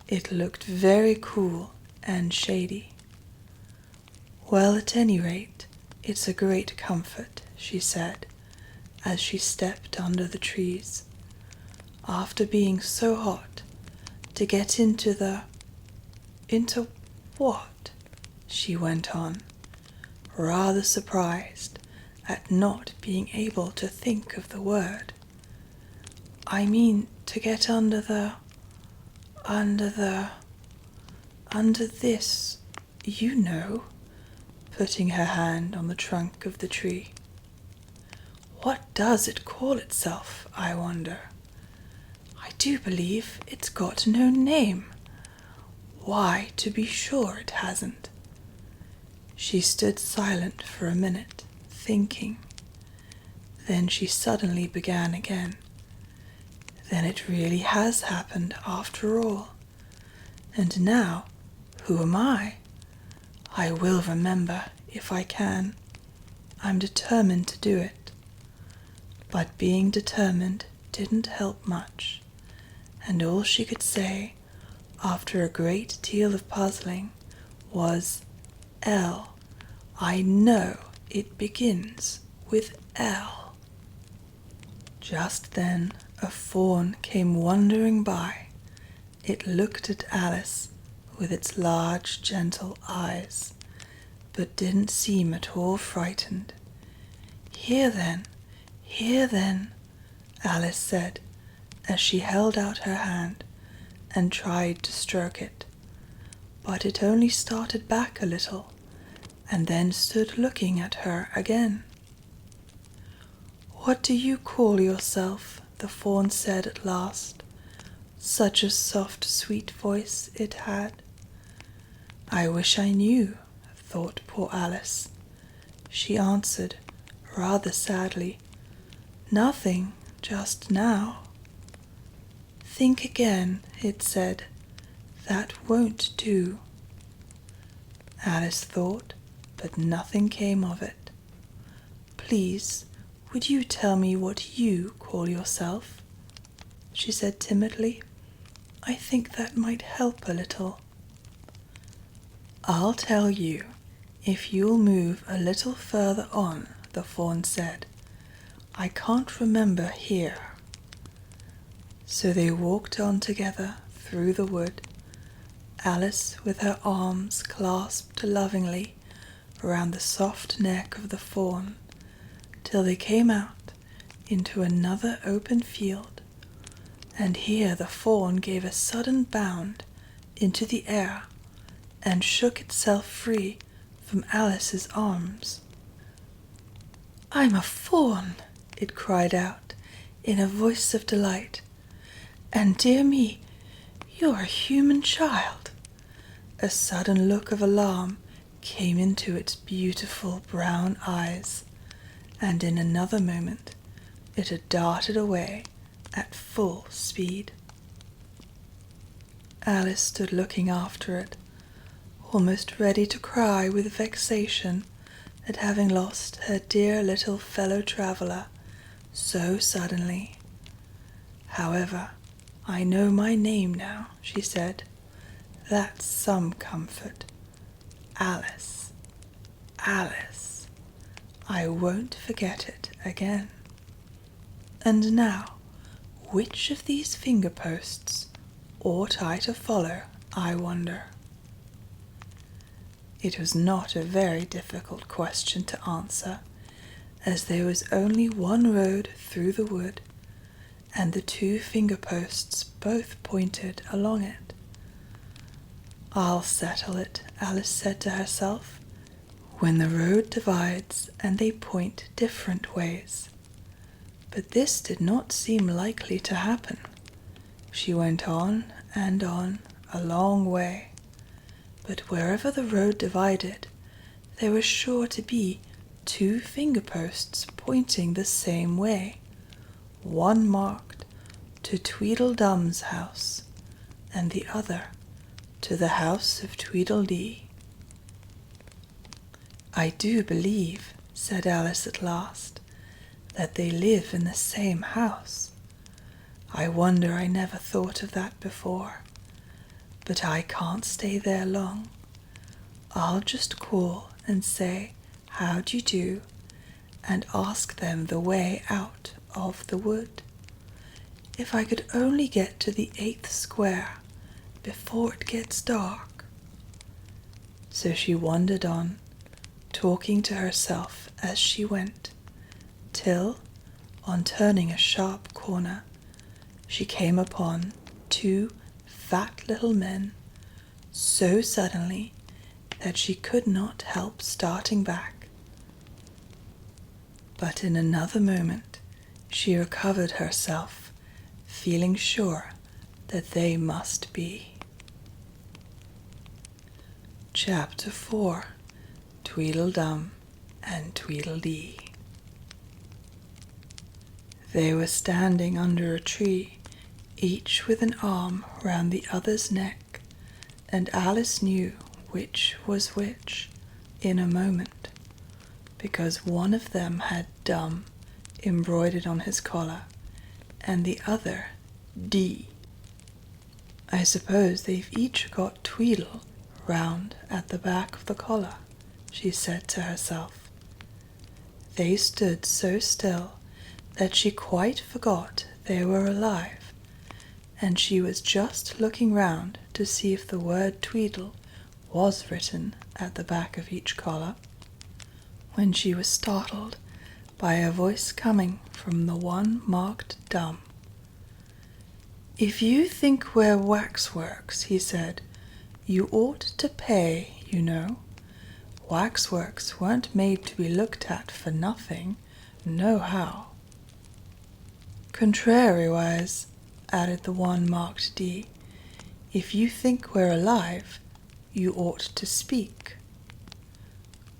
It looked very cool and shady. "Well, at any rate, it's a great comfort," she said, as she stepped under the trees. "After being so hot, to get into what?" she went on, rather surprised at not being able to think of the word. "I mean to get under this, you know," putting her hand on the trunk of the tree. "What does it call itself, I wonder? I do believe it's got no name. Why, to be sure it hasn't." She stood silent for a minute, thinking. Then she suddenly began again. "Then it really has happened after all. And now, who am I? I will remember if I can. I'm determined to do it." But being determined didn't help much, and all she could say, after a great deal of puzzling, was, "L. I know it begins with L." Just then a fawn came wandering by. It looked at Alice with its large, gentle eyes, but didn't seem at all frightened. Here then, Alice said, as she held out her hand and tried to stroke it. But it only started back a little, and then stood looking at her again. "What do you call yourself?" the fawn said at last. Such a soft, sweet voice it had. "I wish I knew," thought poor Alice. She answered, rather sadly, "Nothing just now." "Think again," it said. "That won't do." Alice thought, but nothing came of it. "Please, would you tell me what you call yourself?" she said timidly. "I think that might help a little." "I'll tell you, if you'll move a little further on," the fawn said. "I can't remember here." So they walked on together through the wood, Alice with her arms clasped lovingly around the soft neck of the fawn, till they came out into another open field, and here the fawn gave a sudden bound into the air and shook itself free from Alice's arms. "I'm a fawn!" it cried out in a voice of delight. "And dear me, you're a human child." A sudden look of alarm came into its beautiful brown eyes, and in another moment it had darted away at full speed. Alice stood looking after it, almost ready to cry with vexation at having lost her dear little fellow-traveller so suddenly. "However, I know my name now," she said. "That's some comfort. Alice, Alice. I won't forget it again. And now, which of these finger-posts ought I to follow, I wonder?" It was not a very difficult question to answer, as there was only one road through the wood, and the two finger-posts both pointed along it. "I'll settle it," Alice said to herself, "when the road divides and they point different ways." But this did not seem likely to happen. She went on and on a long way, but wherever the road divided, there was sure to be two finger-posts pointing the same way, one marked to Tweedledum's house, and the other to the house of Tweedledee. "I do believe," said Alice at last, "that they live in the same house. I wonder I never thought of that before. but I can't stay there long. I'll just call and say, how do you do, and ask them the way out of the wood. If I could only get to the 8th square before it gets dark." So she wandered on, talking to herself as she went, till, on turning a sharp corner, she came upon 2 fat little men so suddenly that she could not help starting back. But in another moment she recovered herself, feeling sure that they must be. Chapter 4. Tweedledum and Tweedledee. They were standing under a tree, each with an arm round the other's neck, and Alice knew which was which in a moment, because one of them had Dum embroidered on his collar, and the other D. "I suppose they've each got Tweedle round at the back of the collar," she said to herself. They stood so still that she quite forgot they were alive, and she was just looking round to see if the word Tweedle was written at the back of each collar, when she was startled by a voice coming from the one marked Dum. "If you think we're waxworks," he said, "you ought to pay, you know. Waxworks weren't made to be looked at for nothing, nohow." "Contrariwise," added the one marked D, "if you think we're alive, you ought to speak."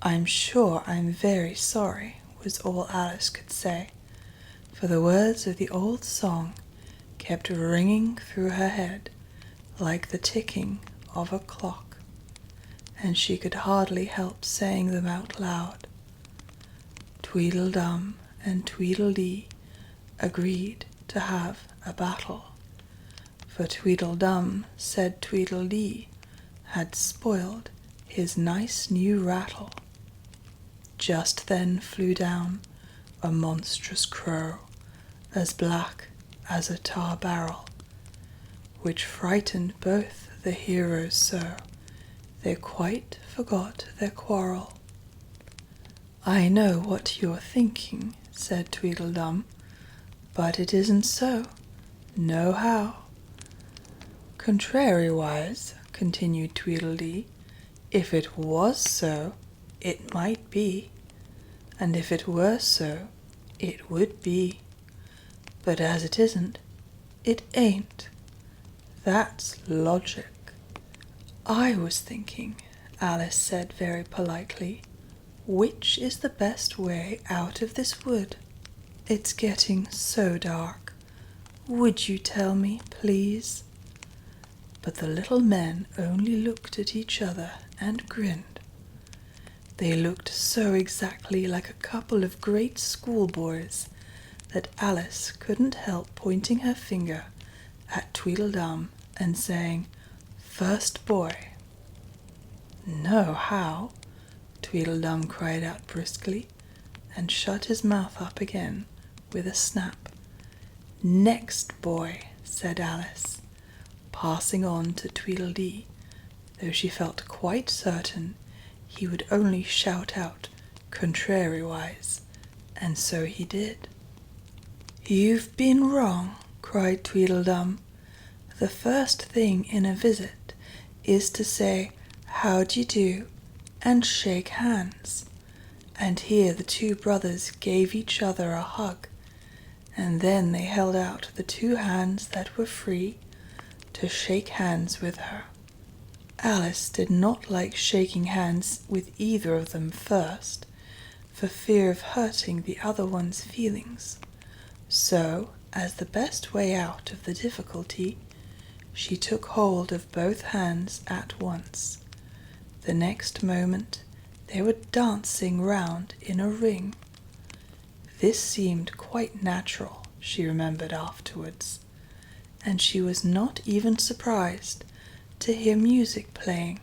"I'm sure I'm very sorry," was all Alice could say, for the words of the old song kept ringing through her head like the ticking of a clock, and she could hardly help saying them out loud. Tweedledum and Tweedledee agreed to have a battle, for Tweedledum said Tweedledee had spoiled his nice new rattle. Just then flew down a monstrous crow, as black as a tar barrel, which frightened both the heroes so they quite forgot their quarrel. "I know what you're thinking," said Tweedledum, "but it isn't so, nohow." "Contrariwise," continued Tweedledee, "if it was so, it might be, and if it were so, it would be. But as it isn't, it ain't. That's logic." "I was thinking," Alice said very politely, "which is the best way out of this wood? It's getting so dark. Would you tell me, please?" But the little men only looked at each other and grinned. They looked so exactly like a couple of great schoolboys that Alice couldn't help pointing her finger at Tweedledum and saying, "First boy." "Nohow," Tweedledum cried out briskly, and shut his mouth up again with a snap. "Next boy," said Alice, passing on to Tweedledee, though she felt quite certain he would only shout out "contrariwise," and so he did. "You've been wrong," cried Tweedledum. "The first thing in a visit is to say, 'How d'ye do?' and shake hands." And here the 2 brothers gave each other a hug, and then they held out the 2 hands that were free to shake hands with her. Alice did not like shaking hands with either of them first, for fear of hurting the other one's feelings. So, as the best way out of the difficulty, she took hold of both hands at once. The next moment they were dancing round in a ring. This seemed quite natural, she remembered afterwards, and she was not even surprised to hear music playing